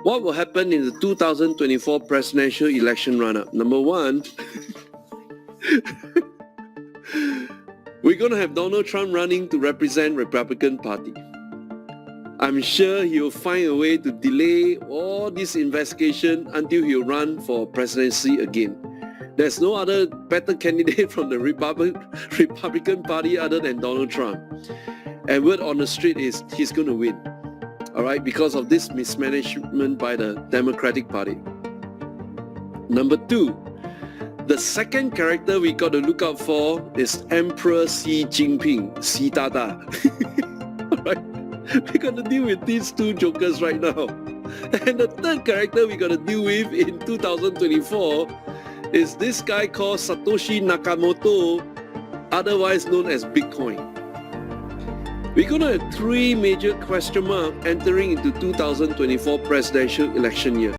What will happen in the 2024 presidential election run-up? Number one, we're going to have Donald Trump running to represent Republican Party. I'm sure he'll find a way to delay all this investigation until he'll run for presidency again. There's no other better candidate from the Republican Party other than Donald Trump. And word on the street is he's going to win. All right, because of this mismanagement by the Democratic Party. Number two, the second character we got to look out for is Emperor Xi Jinping, Xi Dada. All right, we're going to deal with these two jokers right now. And the third character we're going to deal with in 2024 is this guy called Satoshi Nakamoto, otherwise known as Bitcoin. We're going to have three major question marks entering into 2024 presidential election year.